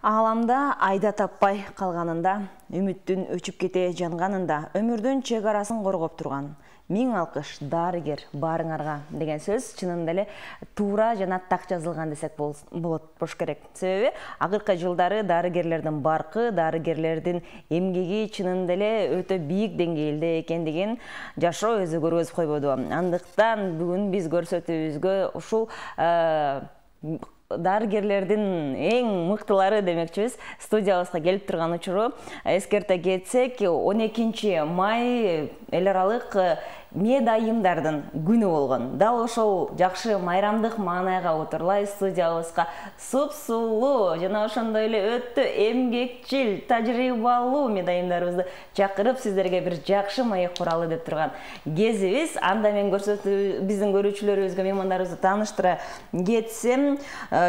Ааламда айда таппай калганында, үмүттүн өчүп кете жанганында, өмүрдүн чек арасын коргоп турган. Миң алкыш, дарыгер, баарыңарга деген сөз чынында эле туура жана так жазылган десек болот болуш керек. Себеби акыркы жылдары дарыгерлердин баркы, дарыгерлердин эмгеги чынында эле өтө бийик деңгээлде экендигин жашоо өзү көргөзүп койбоду. Андыктан бүгүн биз көрсөтүүбүзгө ушул дарыгерлердин эң мыктылары демекчибиз студиябызга келип турган учуру эскерте кетсек 12 май эл аралык мед айымдардын күнү болгон. Дал ошол жакшы майрамдык маанайга отурлай студиябызга сулуу жана ошондой эле өтө эмгекчил, тажрыйбалуу мед айымдарыбызды чакырып сиздерге бир жакшы маек куралы деп турган кезибиз. Анда мен биздин көрүүчүлөрүбүзгө, меймандарыбызды тааныштыра кетсем,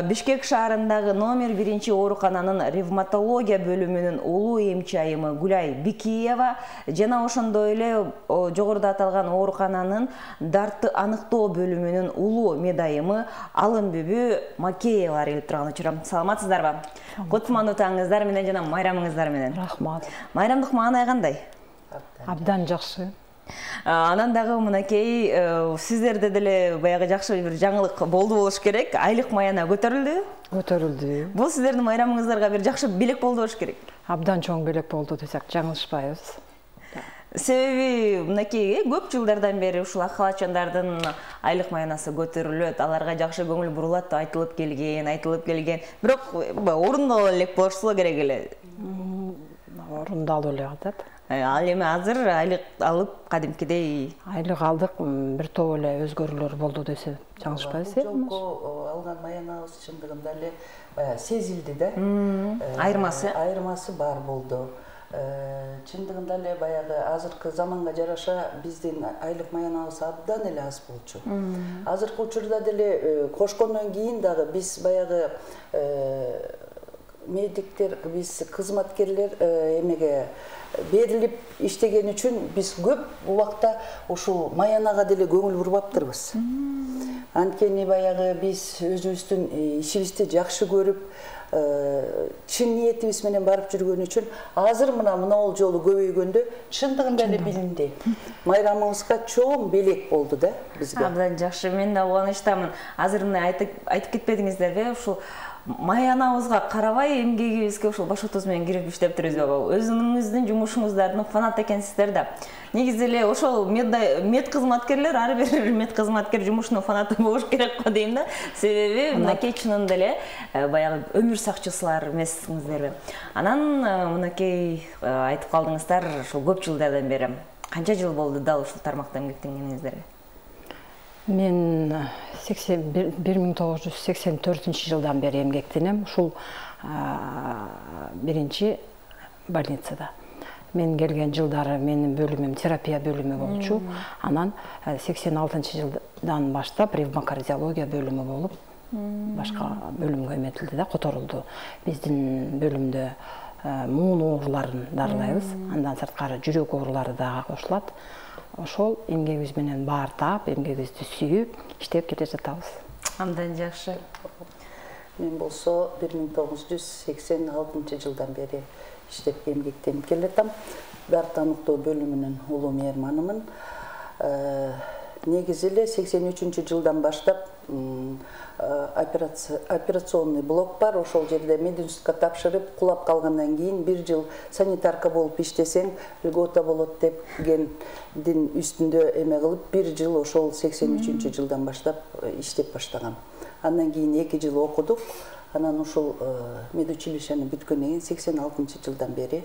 Бишкек шаарындагы номер 1 оорукананын ревматология бөлүмүнүн улуу эмчи айымы Гүлай Бикиева жана ошондой эле жогоруда аталган оорукананын дартты аныктоо бөлүмүнүн улуу медайымы Алымбүбү Макеева келип турган учуру. Саламатсыздарбы? Кутмандуу таңыңыздар менен жана майрамыңыздар менен. Рахмат. Майрамдык маанай кандай? Абдан жакшы. Анан дагы мынакей сиздерде деле баягы жакшы бир жаңылык болду болуш керек. Айлык маяна көтөрүлдү? Көтөрүлдү. Бул сиздердин майрамыңыздарга бир жакшы белек болду болуш керек. Абдан чоң белек болду десек жаңылышпайбыз. Себеби мынакей көп жылдардан бери ушул ак калачандардын айлык маянасы көтөрүлөт, аларга жакшы көңүл бурулат деп айтылып келген. Бирок орундала элек болсо керек эле. Орундалып эле атат. Ал эми азыр айлык алып кадимкидей айлык алдык, бир топ эле өзгөрүүлөр болду десе жаңылышпайбыз. Жолку алган маянабыз чындыгында эле сезилди да. Айырмасы бар болду. Чындыгында эле баягы азыркы заманга жараша биздин айлык маянабыз абдан эле аз болчу. Азыркы учурда деле кошкондон кийин дагы биз баягы медиктер, биз кызматкерлер эмеге берилип иштеген үчүн биз көп убакта ушул маянага деле көңүл бурбаптырбыз. Анткени баягы биз өзүбүздүн ишибизди жакшы көрүп, чын ниетибиз менен барып жүргөн үчүн азыр мына жолу көбөйгөндө чындыгында эле билинди. Майрамыбызга чоң белек болду да бизге. Абдан жакшы, мен да кубанычтамын. Азыр мына айтып кетпедиңиздерби, ушул маянабызга карабай эмгегибизге ушул башоотубуз менен кирип иштептирбизби? Өзүңүздүн жумушуңуздардын фанат экенсиздер да. Негизи эле ошол мед кызматкерлер, ар бир мед кызматкер жумушунун фанаты болуш керек го дейм да. Себеби мынакей чынында эле баягы өмүр сакчысылар эмессиңиздерби? Анан мынакей айтып калдыңыздар, ушул көп жылдардан бери. Канча жыл болду дал ушул тармакта эмгектенгениңиздерге? Мен 1984 жылдан бери эмгектенем. Ушул биринчи больницада. Мен келген жылдары менин бөлүмүм терапия бөлүмү болчу. Анан 86 жылдан баштап ревмокардиология бөлүмү болуп, башка бөлүмгө эметилди да, которулду. Биздин бөлүмдө муун ооруларын дарылайбыз. Андан сырткары жүрөк оорулары дагы кошулат. Ошол эмгегибиз менен баартап, эмгегибизди сүйүп, иштеп келе жатабыз. Абдан жакшы. Мен болсо 1986 жылдан бери иштеп эмгектенип келатам. Дартты аныктоо бөлүмүнүн улуу мээрманымын. Негизи эле 83 жылдан баштап операционный блок бар. Ошол жерде мединститутка тапшырып, кулап калгандан кийин 1 жыл санитарка болуп иштесең, льгота болот дегендин үстүндө эме кылып 1 жыл ошол 83 жылдан баштап иштеп баштагам. Андан кийин 2 жыл окудук. Анан ушул медучилищени бүткөндөн кийин 86 жылдан бери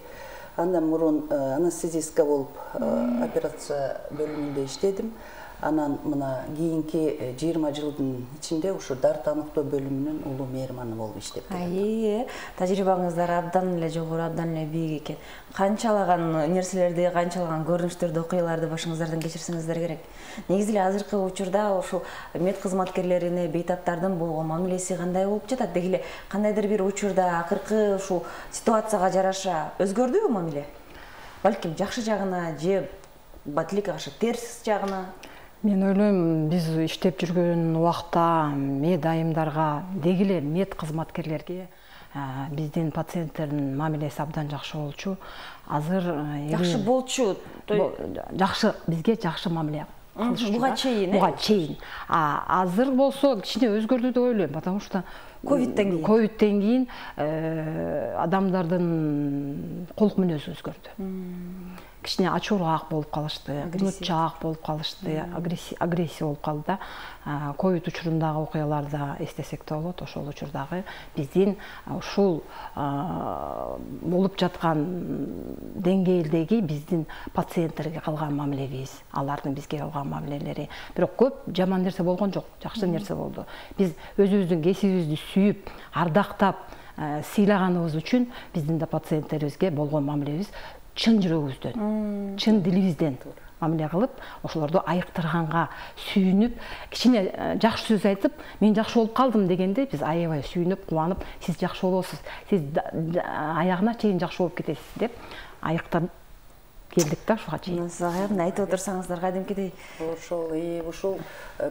андан мурун анестезистка болуп операция бөлүмүндө иштедим. Анан мына кийинки 20 жылдын ичинде ушу дартты аныктоо бөлүмүнүн улуу мээрманы болуп иштеп келем. Тажрыйбаңыздар абдан эле жогору, абдан эле бийик экен. Канчалаган нерселерди, канчалаган көрүнүштөрдү, окуяларды башыңыздардан кечирсеңиздер керек. Негизи эле азыркы учурда ушул мед кызматкерлерине, бейтаптардын болгон мамилеси кандай болуп жатат? Деги эле кандайдыр бир учурда акыркы ушул ситуацияга жараша өзгөрдүбү мамиле? Балким жакшы жагына же тилекке каршы терс жагына? Мен ойлойм, биз иштеп жүргөн убакта мед айымдарга, деги эле мед кызматкерлерге биздин пациенттердин мамилеси абдан жакшы болчу. Азыр Жакшы болчу. Жакшы, бизге жакшы мамиле кылышчу. Буга чейин. Буга чейин. Азыр болсо кичине өзгөрдү деп ойлойм, потому что ковидтен кийин адамдардын колук мүнөзү өзгөрдү. Кичине ачуураак болуп калышты, унутчаак болуп калышты, агрессия болуп калды да. Ковид учурундагы окуяларда эстесек да болот, ошол учурдагы биздин ушул болуп жаткан деңгээлдеги биздин пациенттерге калган мамилебиз, алардын бизге калган мамилелери. Бирок көп жаман нерсе болгон жок, жакшы нерсе болду. Биз өзүбүздүн кесибибизди сүйүп, ардактап, сыйлаганыбыз үчүн биздин да пациенттерибизге болгон мамилебиз чын жүрөгүбүздөн, чын дилибизден мамиле кылып, ошолорду айыктырганга сүйүнүп, кичине жакшы сөз айтып, мен жакшы болуп калдым дегенде биз аябай сүйүнүп, кубанып, сиз жакшы болосуз, сиз аягына чейин жакшы болуп кетесиз деп айыктап келдик да ушуга чейин. Аягын айтып отурсаңыздар кадимкидей. Ошол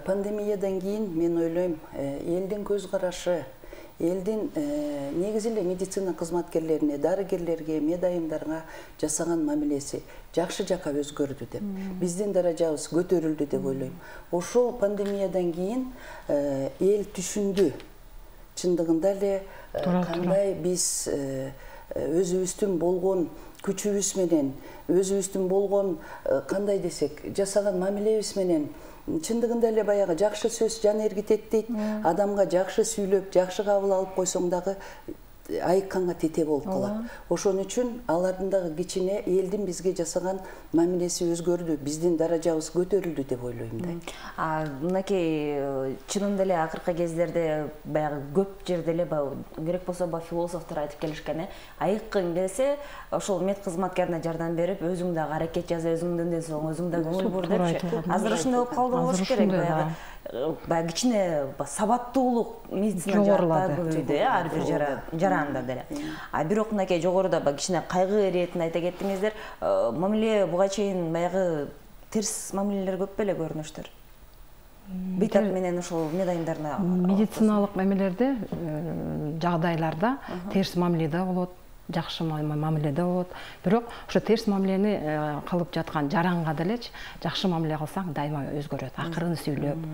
пандемиядан кийин мен ойлойм, элдин көз карашы, элдин негизи эле медицина кызматкерлерине, дарыгерлерге, медайымдарга жасаган мамилеси жакшы жакка өзгөрдү деп. Биздин даражабыз көтөрүлдү деп ойлойм. Ошол пандемиядан кийин эл түшүндү. Чындыгында эле кандай биз өзүбүздүн болгон күчүбүз менен, өзүбүздүн болгон кандай десек, жасаган мамилебиз менен чындыгында эле баягы жакшы сөз жан эргитет дейт. Адамга жакшы сүйлөп, жакшы кабыл алып койсоң дагы айыкканга тете болуп калат. Ошон үчүн алардын дагы кичине элдин бизге жасаган мамилеси өзгөрдү, биздин даражабыз көтөрүлдү деп ойлойм да. Мынакей чынында эле акыркы кездерде баягы көп жерде эле керек болсо философтор айтып келишкен, айыккың келсе, ошол мед кызматкерине жардам берип, өзүң дагы аракет жаса, өзүңдөн ден соң өзүң да көңүл бур депчи. Азыр ошондой болуп калды болуш керек. Баягы кичине сабаттуулук медицина жагында көбөйдү, ар бир жаранда деле. Бирок мынакей жогоруда кичине кайгы иретин айта кеттиңиздер. Мамиле буга чейин баягы терс мамилелер көп беле көрүнүштөр. Бейтап менен ошол медайымдарына медициналык мамилелерде жагдайларда терс мамиле да болот, жакшы мамиле да болот. Бирок ошо терс мамилени кылып жаткан жаранга делечи жакшы мамиле кылсаң дайыма өзгөрөт. Акырын сүйлөп,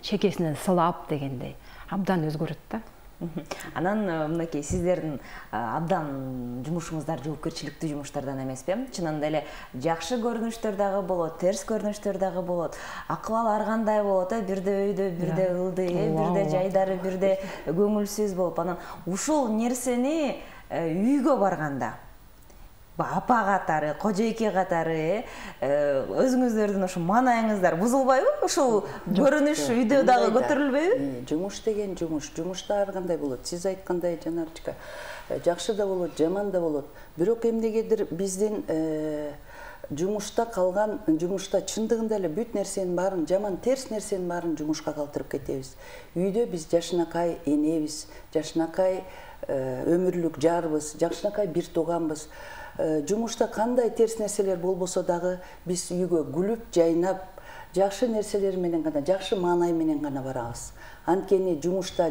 чекесинен сылап дегендей абдан өзгөрөт да. Анан мынакей сиздердин абдан жумушуңуздар жоопкерчиликтүү жумуштардан эмеспи? Чынында эле жакшы көрүнүштөр дагы болот, терс көрүнүштөр дагы болот. Акыбал ар кандай болот, бирде өйдө, бирде ылдый, бирде жайдары, бирде көңүлсүз болуп. Анан ушул нерсени үйгө барганда апа катары, кожойке катары өзүңүздөрдүн ошо маанайыңыздар бузулбайбы? Ушул көрүнүш үйдө дагы көтөрүлбөйбү? Жумуш деген жумушта ар кандай болот. Сиз айткандай Жанарчка, жакшы да болот, жаман да болот. Бирок эмнегедир биздин жумушта калган, жумушта чындыгында эле бүт нерсенин баарын, жаман терс нерсенин баарын жумушка калтырып кетебиз. Үйдө биз жашынакай энебиз, жашынакай өмүрлүк жарбыз, жашынакай бир тууганбыз. Жумушта кандай терс нерселер болбосо дагы биз үйгө күлүп, жайнап, жакшы нерселер менен гана, жакшы маанай менен гана барабыз. Анткени жумушта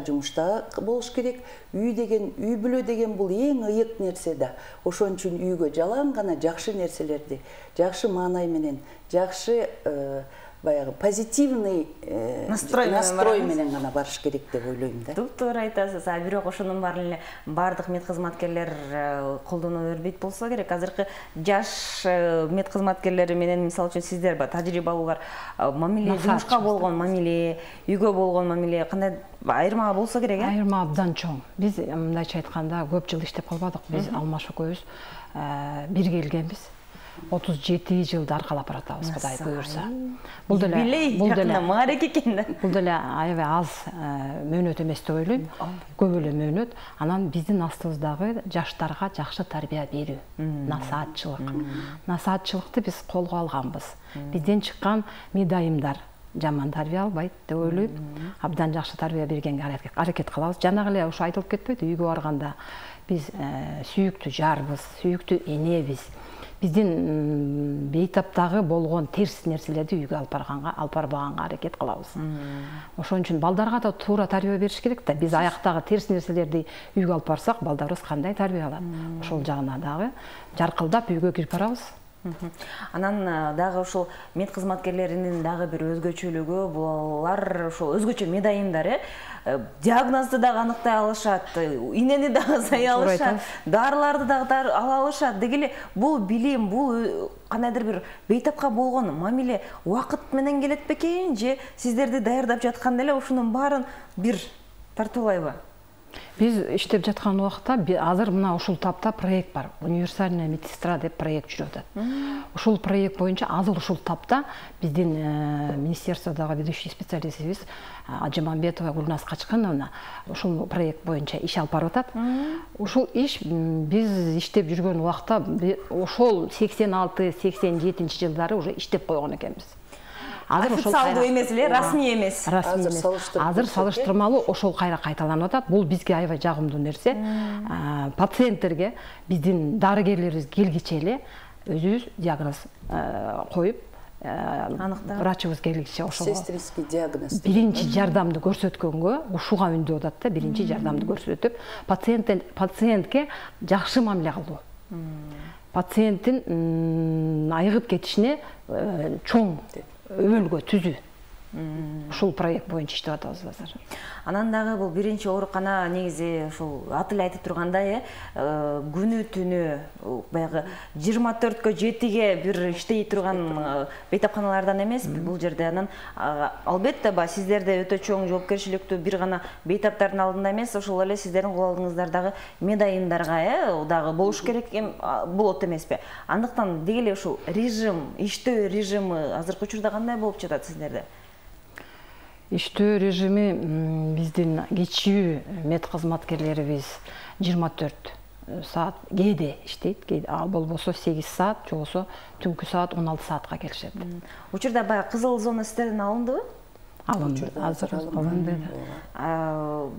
болуш керек. Үй деген, үй бүлө деген бул эң ыйык нерсе да. Ошон үчүн үйгө жалаң гана жакшы нерселерди, жакшы маанай менен, жакшы баягы позитивный настрой менен гана барыш керек деп ойлойм да. Туура айтасыз. Бирок ошонун баардык мед кызматкерлер колдоно бербейт болсо керек. Азыркы жаш мед кызматкерлери менен мисалы үчүн сиздер тажрыйбалуулар мамиле, жумушка болгон мамиле, үйгө болгон мамиле кандай айырма болсо керек? Айырма абдан чоң. Биз мындайча айтканда көп жыл иштеп калбадык. Биз Алмаш экөөбүз бир келгенбиз. 37 жылды аркалап баратабыз, Кудай буйрса. Бул деле маарек экен да. Бул деле аябай аз мөөнөт эмес деп ойлойм. Көп эле мөөнөт. Анан биздин астыбыздагы жаштарга жакшы тарбия берүү, насаатчылык. Насаатчылыкты биз колго алганбыз. Бизден чыккан медайымдар жаман тарбия албайт деп ойлойм. Абдан жакшы тарбия бергенге аракет кылабыз. Жанагы эле ушу айтылып кетпейди, үйгө барганда биз сүйүктүү жарбыз, сүйүктүү энебиз. Биздин бейтаптагы болгон терс нерселерди үйгө алып барбаганга аракет кылабыз. Ошон үчүн балдарга да туура тарбия бериш керек да. Биз аяктагы терс нерселерди үйгө алып барсак, балдарыбыз кандай тарбия алат? Ошол жагына дагы жаркылдап үйгө кирип барабыз. Анан дагы ушул мед кызматкерлеринин дагы бир өзгөчөлүгү, булар ушул өзгөчө медайымдар, диагнозду дагы аныктай алышат, инени дагы сай алышат, дарыларды дагы ала алышат. Дегеле бул билим, бул кандайдыр бир бейтапка болгон мамиле убакыт менен келет бекен, же сиздерди даярдап жатканда эле ушунун баарын бир тартуулайбы? Биз иштеп жаткан убакта азыр мына ушул тапта проект бар. Универсальная медсестра деп проект жүрүп атат. Ушул проект боюнча азыр ушул тапта биздин министерстводагы ведущий специалистибиз Ажымамбетова Гулназ Качкановна ушул проект боюнча иш алып барып атат. Ушул иш биз иштеп жүргөн убакта ошол 86-87 жылдары уже иштеп койгон экенбиз. Официалдуу эмес эле, расмий эмес. Азыр салыштырмалуу ошол кайра кайталанып атат. Бул бизге аябай жагымдуу нерсе. Пациенттерге биздин дарыгерлерибиз келгиче эле өзүбүз диагноз коюп, врачыбыз келгиче ошол сестринский диагноз биринчи жардамды көрсөткөнгө ушуга үндөп атат да, биринчи жардамды көрсөтүп, пациентке жакшы мамиле кылуу. Пациенттин айыгып кетишине чоң өбөлгө түзүү. Ушул проект боюнча иштеп атабыз азыр. Анан дагы бул биринчи оорукана негизи ушул аты эле айтып тургандай, күнү түнү баягы 24-кө 7-ге бир иштей турган бейтапканалардан эмес бул жерде. Анан албетте сиздерде өтө чоң жоопкерчиликтүү бир гана бейтаптардын алдында эмес, ошол эле сиздердин кол алдыңыздардагы медайымдарга дагы болуш керек болот эмеспи? Андыктан дегеле ушул режим, иштөө режими азыркы учурда кандай болуп жатат сиздерде? Иштөө режими биздин кечүү мед кызматкерлерибиз 24 саат кээде иштейт, ал болбосо 8 саат, же болбосо түнкү саат 16 саатка келишет. Учурда баягы кызыл зона сиздерден алындыбы? Алынды, азыр алынды.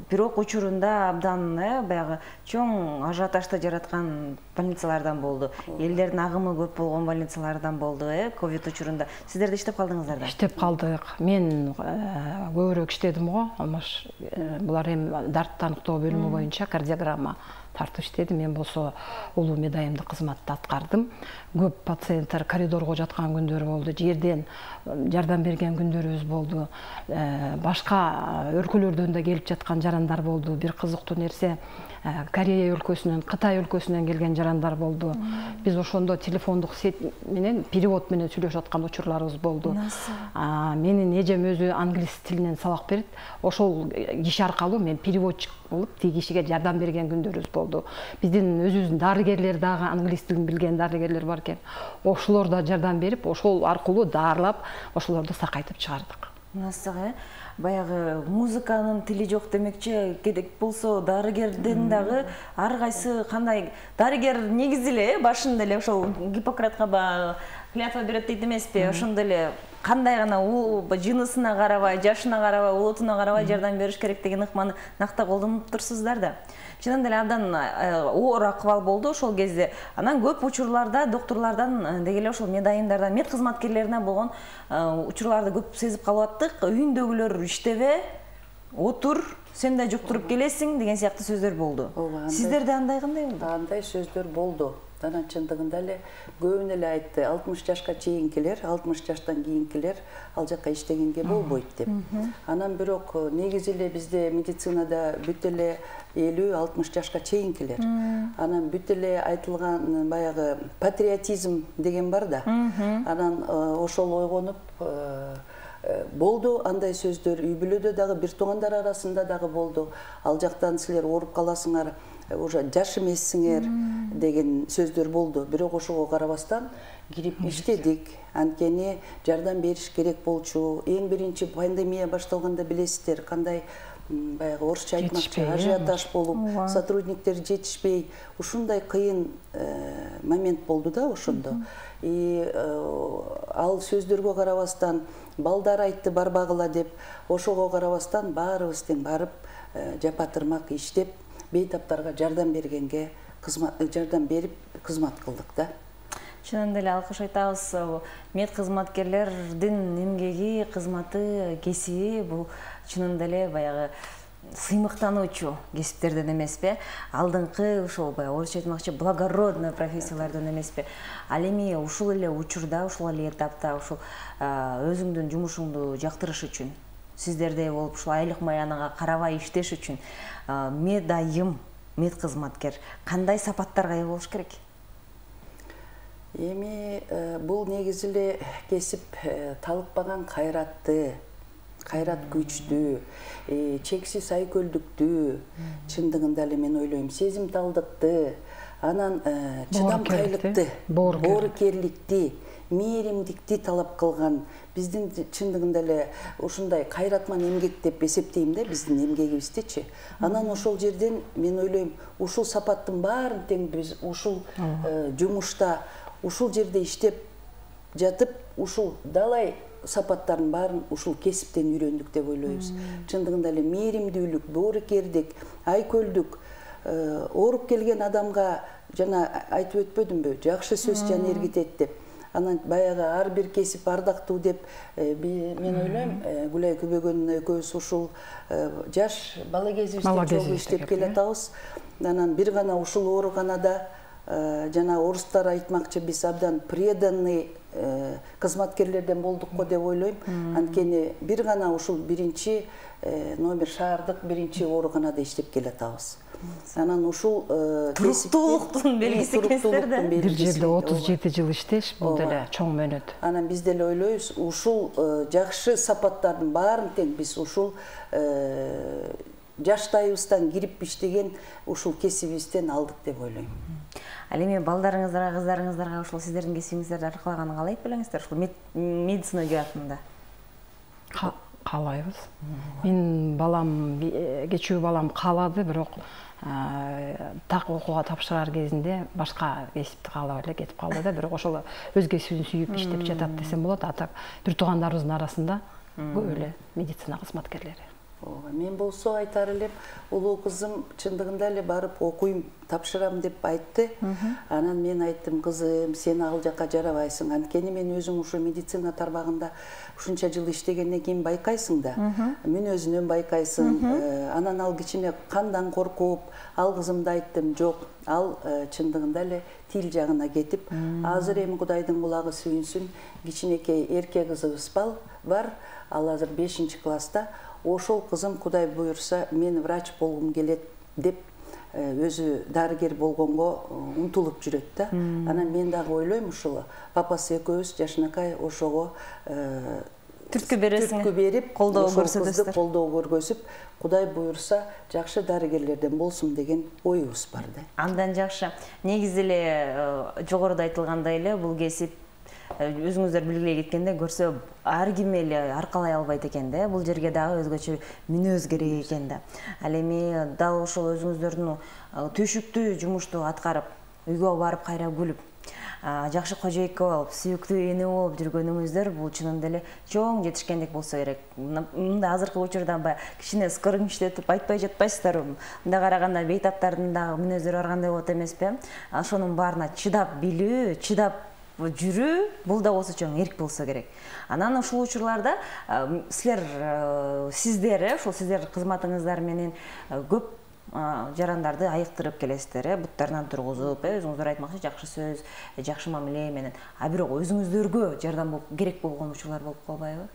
Бирок учурунда абдан баягы чоң ажиотажды жараткан больницалардан болду. Элдердин агымы көп болгон больницалардан болду, ковид учурунда. Сиздер да иштеп калдыңыздар да? Иштеп калдык. Мен көбүрөөк иштедим го. Алмаш булар эми дартты аныктоо бөлүмү боюнча кардиограмма тартып иштедим. Мен болсо улуу медайымдык кызматты аткардым. Көп пациенттер коридорго жаткан күндөр болду, жерден жардам берген күндөрүбүз болду. Башка өлкөлөрдөн да келип жаткан жарандар болду. Бир кызыктуу нерсе, Корея өлкөсүнөн, Кытай өлкөсүнөн келген жарандар болду. Биз ошондо телефондук сет менен, перевод менен сүйлөшүп аткан учурларыбыз болду. Менин эжем өзү англис тилинен сабак берет. Ошол киши аркылуу мен переводчик болуп, тиги кишиге жардам берген күндөрүбүз болду. Биздин өзүбүздүн дарыгерлер дагы англис тилин билген дарыгерлер бар экен. Ошолор да жардам берип, ошол аркылуу даарылап, ошолорду сакайтып чыгардык. Насыгы, баягы музыканын тили жок демекчи, керек болсо дарыгердин дагы ар кайсы кандай дарыгер негизи эле башында эле ошол Гиппократка клятва берет дейт эмеспи? Ошондой эле кандай гана жынысына карабай, жашына карабай, улутуна карабай жардам бериш керек деген ыкманы накта колдонуп турсуздар да. Чынында эле абдан оор акыбал болду ошол кезде. Анан көп учурларда докторлордон дегеле ошол медайымдардан, мед кызматкерлерине болгон учурларды көп сезип калып аттык. Үйүндөгүлөр иштебе, отур, сен да жуктуруп келесиң деген сыяктуу сөздөр болду. Сиздерде андай кандай болду? Андай сөздөр болду. Анан чындыгында эле көбүн эле айтты, 60 жашка чейинкилер, 60 жаштан кийинкилер ал жакка иштегенге болбойт деп. Анан бирок негизи эле бизде медицинада бүт эле 50-60 жашка чейинкилер. Анан бүт эле айтылган баягы патриотизм деген бар да. Анан ошол ойгонуп болду, андай сөздөр үй бүлөдө дагы бир туугандар арасында дагы болду. Ал жактан силер ооруп каласыңар, уже жаш эмессиңер деген сөздөр болду. Бирок ошого карабастан кирип иштедик. Анткени жардам бериш керек болчу. Эң биринчи пандемия башталганда билесиздер, кандай баягы орусча айтмакчы ажиотаж болуп, сотрудниктер жетишпей, ушундай кыйын момент болду да ошондо. Ал сөздөргө карабастан балдар айтты барбагыла деп, ошого карабастан баарыбыз тең барып жапатырмак иштеп бейтаптарга жардам бергенге жардам берип кызмат кылдык да. Чынында эле алкыш айтабыз, мед кызматкерлердин эмгеги, кызматы, кесиби бул чынында эле баягы сыймыктануучу кесиптерден эмеспи? Алдыңкы ушул баягы орусча айтмакчы благородный профессиялардан эмеспи? Ал эми ушул эле учурда, ушул эле этапта ушул өзүңдүн жумушуңду жактырыш үчүн, сиздердей болуп ушул айлык маянага карабай иштеш үчүн мед айым, мед кызматкер кандай сапаттарга ээ болуш керек? Эми бул негизи эле кесип талыкпаган кайратты, кайрат күчтүү, чексиз айкөлдүктүү, чындыгында эле мен ойлойм, сезимталдыкты, анан чыдамкайлыкты, боорукерликти, мээримдикти талап кылган, биздин чындыгында эле ушундай кайратман эмгек деп эсептейм да биздин эмгегибиздичи. Анан ошол жерден мен ойлойм, ушул сапаттын баарын тең биз ушул жумушта, ушул жерде иштеп жатып, ушул далай сапаттарын баарын ушул кесиптен үйрөндүк деп ойлойбуз. Чындыгында эле мээримдүүлүк, боорукердик, айкөлдүк, ооруп келген адамга жана айтып өтпөдүмбү, жакшы сөз жан эргитет деп. Анан баягы ар бир кесип ардактуу деп мен ойлойм, Гүлай Күбөгөн экөөбүз ушул жаш бала кезибизде чогуу иштеп келатабыз. Анан бир гана ушул ооруканада жана орустар айтмакчы, биз абдан преданный кызматкерлерден болдук го деп ойлойм. Анткени бир гана ушул биринчи номер шаардык биринчи ооруканада иштеп келатабыз. Анан ушул туруктуулуктун белгиси экенсиздер. Бир жерде 37 жыл иштеш, бул деле чоң мөөнөт. Анан биз деле ойлойбуз, ушул жакшы сапаттардын баарын тең биз ушул жаштайыбыздан кирип иштеген ушул кесибибизден алдык деп ойлойм. Ал эми балдарыңыздарга, кыздарыңыздарга ушул сиздердин кесибиңиздерди аркалаганын каалай белеңиздер? Ушул медицина жаатында. Каалайбыз. Мен балам, кечүү балам каалады, бирок так окууга тапшырар кезинде башка кесипти каалап эле кетип калды да, бирок ошол өз кесибин сүйүп иштеп жатат десем болот. Атак бир туугандарыбыздын арасында көп эле медицина кызматкерлери. Мен болсо айтар элем, улуу кызым чындыгында эле барып окуйм, тапшырам деп айтты. Анан мен айттым, кызым, сен ал жакка жарабайсың. Анткени мен өзүм ушу медицина тармагында ушунча жыл иштегенден кийин байкайсың да, мүнөзүнөн байкайсың. Анан ал кичине кандан коркуп, ал кызымды айттым, жок, ал чындыгында эле тил жагына кетип, азыр эми Кудайдын кулагы сүйүнсүн, кичинекей эрке кызыбыз бар, ал азыр 5-класста. Ошол кызым Кудай буйрса, мен врач болгум келет деп өзү дарыгер болгонго умтулуп жүрөт да. Анан мен дагы ойлойм, ушул папасы экөөбүз жашынакай ошого түрткү берип, колдоо көргөзүп, Кудай буйрса жакшы дарыгерлерден болсун деген оюбуз бар да. Андан жакшы. Негизи эле жогоруда айтылгандай эле бул кесип өзүңүздөр билгилей кеткенде көрсө ар ким эле аркалай албайт экен да. Бул жерге дагы өзгөчө мүнөз керек экен да. Ал эми дал ошол өзүңүздөрдүн түйшүктүү жумушту аткарып, үйгө барып кайра күлүп, жакшы кожойко болуп, сүйүктүү эне болуп жүргөнүңүздөр бул чынында эле чоң жетишкендик болсо керек. Мында азыркы учурда кичине скырынчтетип айтпай жатпайсыздарбы? Мында караганда бейтаптардын дагы мүнөздөрү ар кандай болот эмеспи? Ошонун баарына чыдап билүү, чыдап жүрүү, бул да болсо чоң эрк болсо керек. Анан ушул учурларда сиздер ушул сиздер кызматыңыздар менен көп жарандарды айыктырып келесиздер, буттарынан тургузуп, өзүңүздөр айтмакчы жакшы сөз, жакшы мамиле менен. А бирок өзүңүздөргө жардам керек болгон учурлар болуп калбайбы?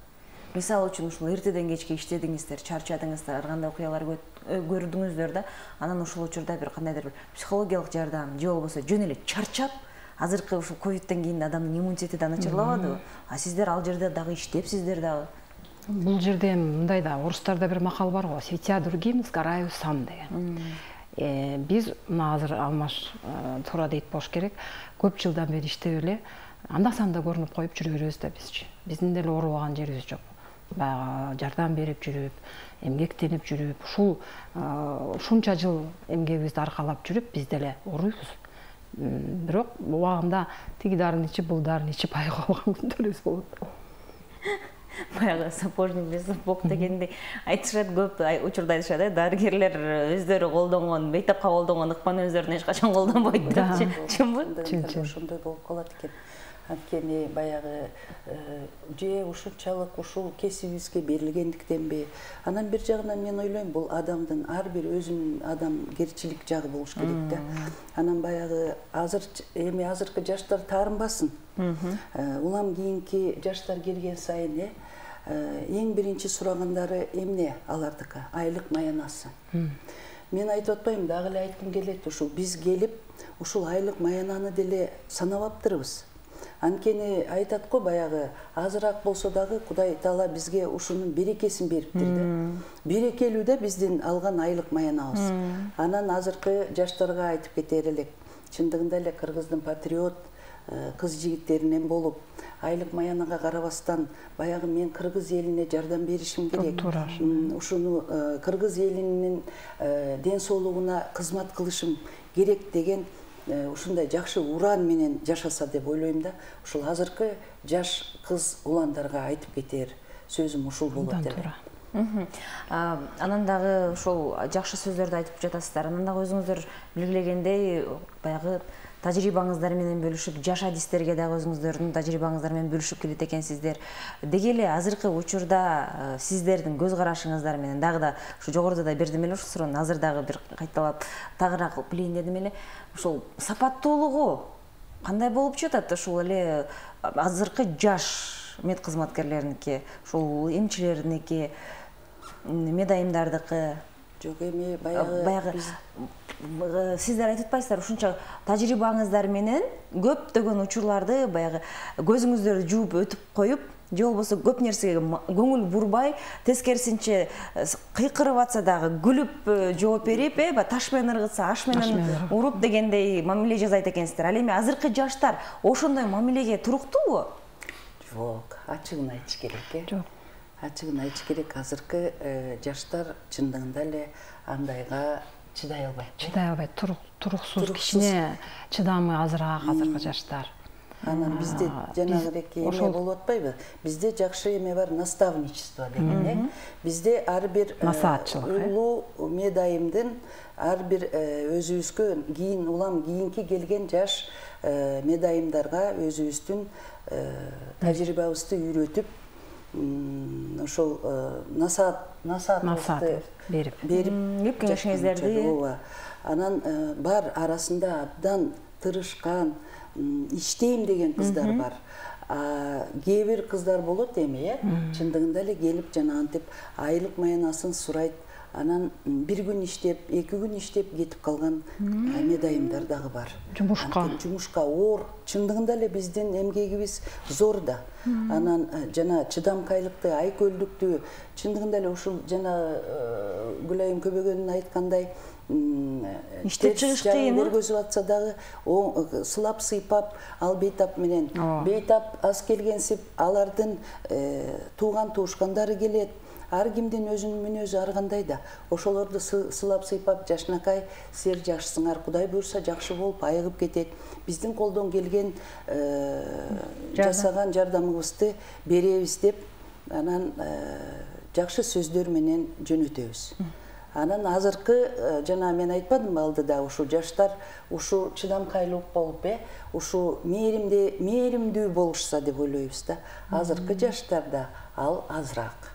Мисалы үчүн ушул эртеден кечке иштедиңиздер, чарчадыңыздар, ар кандай окуялар көрдүңүздөр да, анан ушул учурда бир кандайдыр психологиялык жардам же болбосо жөн эле чарчап, азыркы ушул ковидтен кийин адамдын иммунитети да начарлабадыбы? А сиздер ал жерде дагы иштепсиздер дагы. Бул жерде мындай да, орустарда бир макал бар го, светя другим, сгораю сам деген. Биз мына азыр Алмаш туура дейт болуш керек, көп жылдан бери иштеп эле анда-санда көрүнүп коюп жүрө беребиз да бизчи. Биздин деле оорубаган жерибиз жок. Баягы жардам берип жүрүп, эмгектенип жүрүп, ушунча жыл эмгегибизди аркалап жүрүп, биз деле ооруйбуз. бирок убагында тиги дарын ичип бул дарын ичип айыга алган күндөр элес болот. Баягы сапожник без сапог дегендей айтышат, көп учурда айтышат, дарыгерлер өздөрү колдонгон, бейтапка колдонгон ыкманы өздөрүнө эч качан колдонбойт депчи. Чынбы? Чын. Ошондой болуп калат экен. Анткени баягы же ушунчалык ушул кесибибизге берилгендиктенби. Анан бир жагынан мен ойлойм, бул адамдын ар бир өзүнүн адамгерчилик жагы болуш керек да. Анан баягы азыркы жаштар таарынбасын. Улам кийинки жаштар келген сайын эң биринчи сурагандары эмне алардыкы? Айлык маянасы. Мен айтып атпайм, дагы эле айткым келет, ушул биз келип, ушул айлык маянаны деле санабаптырбыз. Анткени айтат го, баягы азыраак болсо дагы Кудай Таала бизге ушунун берекесин бериптир да. Берекелүү да биздин алган айлык маянабыз. Анан азыркы жаштарга айтып кетер элек, чындыгында эле Кыргыздын патриот кыз жигиттеринен болуп, айлык маянага карабастан, баягы мен кыргыз элине жардам беришим керек. Ушуну кыргыз элинин ден соолугуна кызмат кылышым керек деген ушундай жакшы уран менен жашаса деп ойлойм да. Ушул азыркы жаш кыз уландарга айтып кетер сөзүм ушул болот эле. Анан дагы ушул жакшы сөздөрдү айтып жатасыздар. Анан дагы өзүңүздөр белгилегендей, баягы тажрыйбаңыздар менен бөлүшүп, жаш адистерге дагы өзүңүздөрдүн тажрыйбаңыздар менен бөлүшүп келет экенсиздер. Деги эле азыркы учурда сиздердин көз карашыңыздар менен дагы да ушу жогоруда да бердим эле ушул суроону, азыр дагы бир кайталап тагыраак кылып билейин дедим эле. Ушул сапаттуулугу кандай болуп жатат? Ушул эле азыркы жаш мед кызматкерлериники, ушул эмчилердиники, медайымдардыкы. Жок, эми баягы сиздер айтып атпайсыздар, ушунча тажрыйбаңыздар менен көптөгөн учурларды баягы көзүңүздөрдү жууп өтүп коюп, же болбосо көп нерсеге көңүл бурбай, тескерисинче кыйкырып атса дагы күлүп жооп берип, таш менен ыргытса аш менен уруп дегендей мамиле жасайт экенсиздер. Ал эми азыркы жаштар ошондой мамилеге туруктуубу? Жок, ачыгын айтыш керек. Жок. Ачыгын айтыш керек, азыркы жаштар чындыгында эле андайга чыдай албайт. Чыдай албайт, туруксуз кичине чыдамы азыраак азыркы жаштар. Анан бизде жанагыдеки эме болуп атпайбы? Бизде жакшы эме бар, наставничество деген. Бизде ар бир улуу медайымдын ар бир өзүбүзгө кийин улам кийинки келген жаш медайымдарга өзүбүздүн тажрыйбабызды үйрөтүп, ошол насаатыбызды берип кеңешиңиздерди. Анан бар арасында абдан тырышкан, иштейм деген кыздар бар. Кээ бир кыздар болот эми, чындыгында эле келип жанагынтип айлык маянасын сурайт. Анан бир күн иштеп, 2 күн иштеп кетип калган медайымдар дагы бар. Жумушка оор, чындыгында эле биздин эмгегибиз зор да. Анан жана чыдамкайлыкты, айкөлдүктү, чындыгында эле ушул жана Гүлайым Көбөгөнүн айткандай, иштеп чыгыш кыйын, көргөзүп атса дагы сылап сыйпап, ал бейтап менен, бейтап аз келгенсип, алардын тууган туушкандары келет. Ар кимдин өзүнүн мүнөзү ар кандай да. Ошолорду сылап сыйпап, жашнакай, силер жакшысыңар, Кудай буйрса жакшы болуп айыгып кетет. Биздин колдон келген жасаган жардамыбызды беребиз деп, анан жакшы сөздөр менен жөнөтөбүз. Анан азыркы жана мен айтпадымбы алдыда, ушу жаштар ушу чыдамкайлуу болуп, ушу мээримдүү болушса деп ойлойбуз да. Азыркы жаштарда ал азыраак.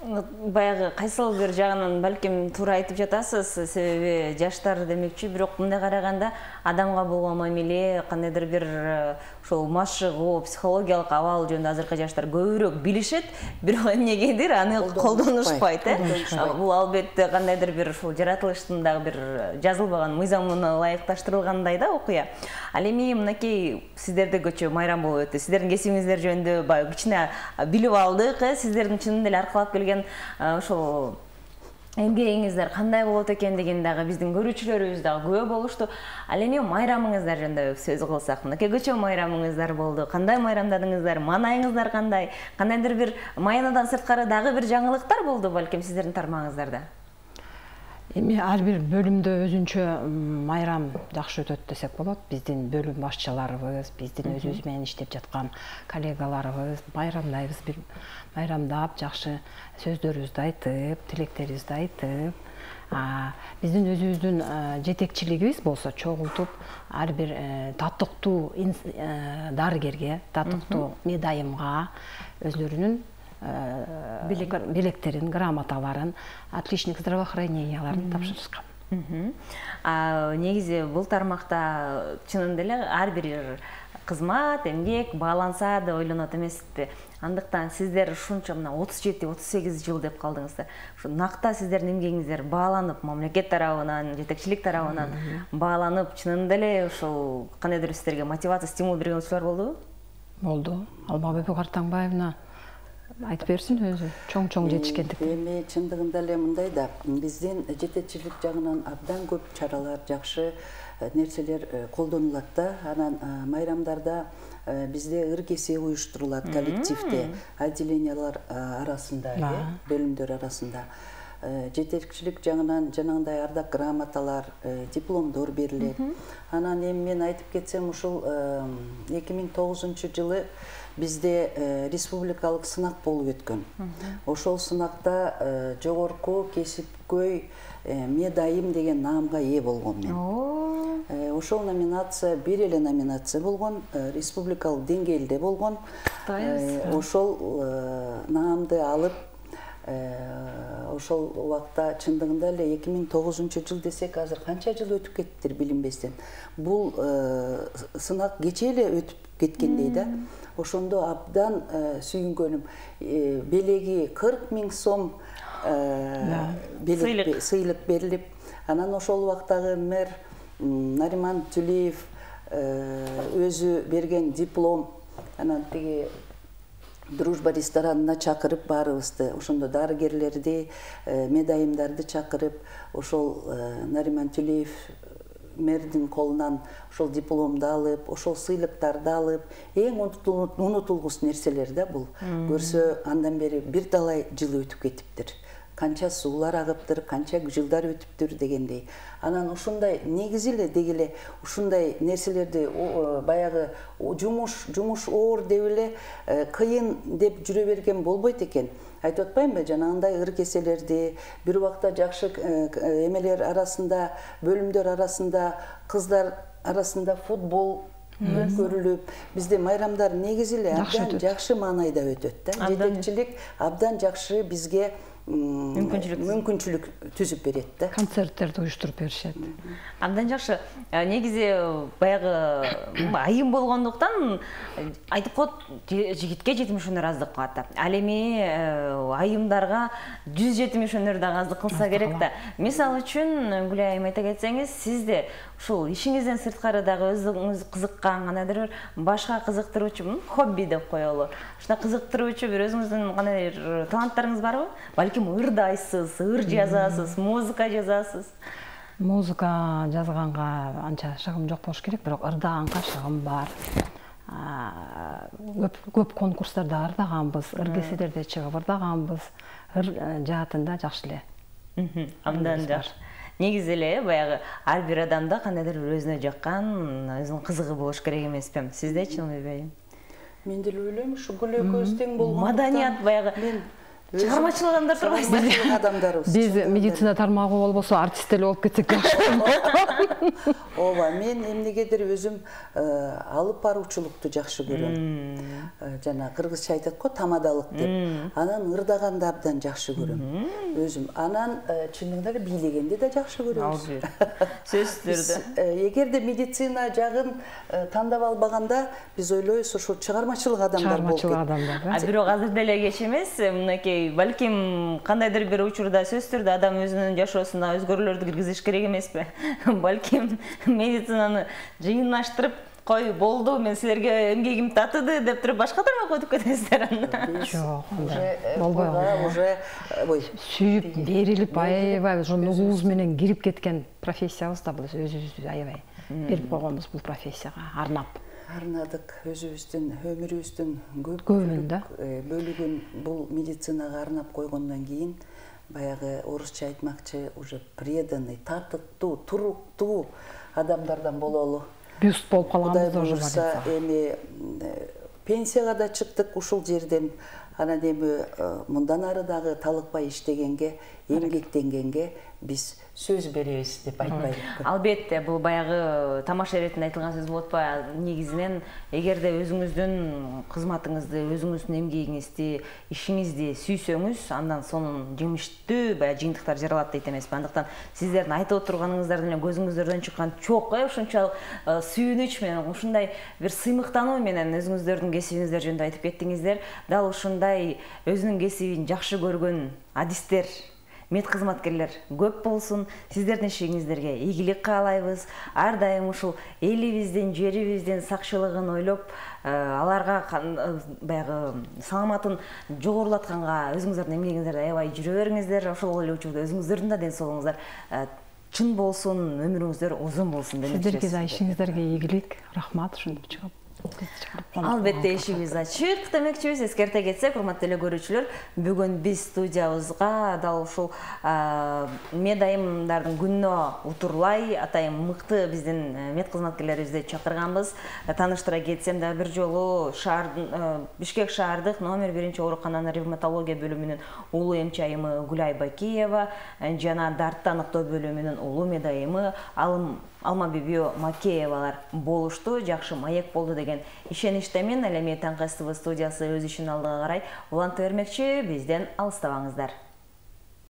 Баягы кайсыл бир жагынан балким туура айтып жатасыз, себеби жаштар демекчи, бирок мындай караганда адамга болгон мамиле, кандайдыр бир ошол машыгуу, психологиялык абал жөнүндө азыркы жаштар көбүрөөк билишет, бирок эмнегедир аны колдонушпайт. Бул албетте кандайдыр бир ушул жаратылыштын дагы бир жазылбаган мыйзамына ылайыкташтырылгандай да окуя. Ал эми мынакей сиздерде көчө майрам болуп өттү. Сиздердин кесибиңиздер жөнүндө баягы кичине билип алдык. Сиздердин чынында эле аркалап келген ошол эмгегиңиздер кандай болот экендигин дагы биздин көрүүчүлөрүбүз дагы күбө болушту. Ал эми майрамыңыздар жөнүндө сөз кылсак, мынакей көчө майрамыңыздар болду. Кандай майрамдадыңыздар? Маанайыңыздар кандай? Кандайдыр бир маянадан сырткары дагы бир жаңылыктар болду балким сиздердин тармагыңыздарда? Эми ар бир бөлүмдө өзүнчө майрам жакшы өтөт десек болот. Биздин бөлүм башчыларыбыз, биздин өзүбүз менен иштеп жаткан коллегаларыбыз майрамдайбыз, бир майрамдап, жакшы сөздөрүбүздү айтып, тилектерибизди айтып, биздин өзүбүздүн жетекчилигибиз болсо чогултуп ар бир татыктуу дарыгерге, татыктуу медайымга өзлөрүнүн билектерин, грамоталарын, отличник здравоохраненияларын тапшырышкан. Негизи бул тармакта чынында эле ар бир кызмат, эмгек бааланса деп ойлонот эмеспи? Андыктан сиздер ушунча мына 37-38 жыл деп калдыңыздар. Ушу накта сиздердин эмгегиңиздер бааланып, мамлекет тарабынан, жетекчилик тарабынан бааланып, чынында эле ушул кандайдыр сиздерге мотивация, стимул берген учурлар болдубу? Болду. Албабек Картаңбаевна айтып берсин өзү чоң жетишкендик. Эми чындыгында эле мындай да, биздин жетекчилик жагынан абдан көп чаралар, жакшы нерселер колдонулат да. Анан майрамдарда бизде ыр-кесе уюштурулат коллективде, отделениялар арасында, бөлүмдөр арасында. Жетекчилик жагынан жанагындай ардак грамоталар, дипломдор берилет. Анан эми мен айтып кетсем, ушул 2009 жылы бизде республикалык сынак болуп өткөн. Ошол сынакта жогорку кесипкөй медайым деген наамга ээ болгон мен. Ошол номинация, бир эле номинация болгон, республикалык деңгээлде болгон. Ошол наамды алып, ошол убакта чындыгында эле 2009 жыл десек, азыр канча жыл өтүп кеттир билинбестен. Бул сынак кече эле өтүп кеткендей да. Ошондо абдан сүйүнгөнүм. Белеги 40 000 сом сыйлык берилип, анан ошол убактагы мэр Нариман Түлеев өзү берген диплом, анан тиги Дружба ресторанына чакырып баарыбызды, ошондо дарыгерлерди, медайымдарды чакырып, ошол Нариман Түлеев мэрдин колунан ошол дипломду алып, ошол сыйлыктарды алып, эң унутулгус нерселер да бул. Көрсө, андан бери бир далай жыл өтүп кетиптир. Канча суулар агыптыр, канча жылдар өтүптүр дегендей. Анан ушундай негизи эле дегеле ушундай нерселерди баягы жумуш оор деп эле кыйын деп жүрө берген болбойт экен. Айтып атпаймынбы, жанагындай ыр-кеселерди, бир убакта жакшы эмелер арасында, бөлүмдөр арасында, кыздар арасында футбол көрүлүп, бизде майрамдар негизи эле абдан жакшы маанайда өтөт да. Жетекчилик абдан жакшы бизге мүмкүнчүлүк түзүп берет да. Концерттерди уюштуруп беришет. Абдан жакшы. Негизи баягы айым болгондуктан айтып коет, жигитке 70 өнөр аздык кылат да. Ал эми айымдарга 170 өнөр да аздык кылса керек да. Мисалы үчүн Гүлай айым айта кетсеңиз, сизде ушул ишиңизден сырткары дагы өзүңүз кызыккан кандайдыр башка кызыктыруучу хобби деп коелу. Ушундай кызыктыруучу бир өзүңүздүн кандайдыр таланттарыңыз барбы? Балким ырдайсыз, ыр жазасыз, музыка жазасыз. Музыка жазганга анча шагым жок болуш керек, бирок ырдаганга шагым бар. Көп конкурстарда ырдаганбыз, ыр-кеселерде чыгып ырдаганбыз. Ыр жаатында жакшы эле. Абдан жакшы. Негизи эле баягы ар бир адамда кандайдыр өзүнө жаккан, өзүнүн кызыгы болуш керек эмеспи? Сиздечи Ылбек? Мен деле ойлойм, ушу Гүл экөөбүз тең болгондуктан. Маданият баягы чыгармачыл адамдар турбайсызбы? Биз медицина тармагы болбосо артист эле болуп кетсек жакшы. Ооба, мен эмнегедир өзүм алып баруучулукту жакшы көрөм. Жана кыргызча айтат го, тамадалык деп. Анан ырдаганды абдан жакшы көрөм. Өзүм. Анан чындыгында эле бийлегенди да жакшы көрөм. Сөзсүздөрдү. Эгерде медицина жагын тандап албаганда, биз ойлойбуз ошо чыгармачылык адамдар болуп кетет. Чыгармачылык адамдар. Бирок азыр деле кеч эмес, мынакей балким кандайдыр бир учурда сөз түрдө адам өзүнүн жашоосуна өзгөрүүлөрдү киргизиш керек эмеспи? Балким медицинаны жыйындаштырып кой болду, мен силерге эмгегим татыды деп туруп башка тармакка өтүп кетесиздер анда. Жок, болбойт. Уже сүйүп берилип аябай ошо нугубуз менен кирип кеткен профессиябыз да бул, өзүбүздү аябай берип койгонбуз бул профессияга арнап. Арнадык өзүбүздүн өмүрүбүздүн көбүн да бөлүгүн бул медицинага арнап койгондон кийин баягы орусча айтмакчы уже преданный, тартыктуу, туруктуу адамдардан бололу. Бюст болуп Кудай калганбыз уже буюрса, эми пенсияга да чыктык ушул жерден. Анан эми мындан ары дагы талыкпай иштегенге, эмгектенгенге биз сөз беребиз деп айтпайбызбы. Албетте, бул баягы тамаша иретинде айтылган сөз болот па? Негизинен эгерде өзүңүздүн кызматыңызды, өзүңүздүн эмгегиңизди, ишиңизди сүйсөңүз, андан сонун жемиштүү баягы жыйынтыктар жаралат дейт эмеспи? Андыктан сиздердин айтып отурганыңыздар менен көзүңүздөрдөн чыккан чок, ушунчалык сүйүнүч менен, ушундай бир сыймыктануу менен өзүңүздөрдүн кесибиңиздер жөнүндө айтып кеттиңиздер. Дал ушундай өзүнүн кесибин жакшы көргөн адистер, мед кызматкерлер көп болсун. Сиздердин ишиңиздерге ийгилик каалайбыз. Ар дайым ушул элибиздин, жерибиздин сакчылыгын ойлоп, аларга баягы саламатын жогорулатканга өзүңүздөрдүн эмгегиңиздерди аябай жүрө бериңиздер. Ошол эле учурда өзүңүздөрдүн да ден соолугуңуздар чын болсун, өмүрүңүздөр узун болсун деп сиздерге да ишиңиздерге ийгилик, рахмат ушинтип чыгып. Албетте ишибиз ачык демекчибиз. Эскерте кетсек, урматтуу эле көрүүчүлөр, бүгүн биз студиябызга дал ушул мед айымдардын күнүнө утурлай атайын мыкты биздин мед кызматкерлерибизди чакырганбыз. Тааныштыра кетсем да, бир жолу Бишкек шаардык номер 1 оорукананын ревматология бөлүмүнүн улуу эмчи айымы Гүлай Бакиева жана дартты аныктоо бөлүмүнүн улуу мед айымы Алмабибио Макеевалар болушту. Жакшы маек болду деген ишеничтемин. Эле Таңкы СТВ студиясы өз ишин алдыга карай уланта бермекчи. Бизден алыстабаңыздар.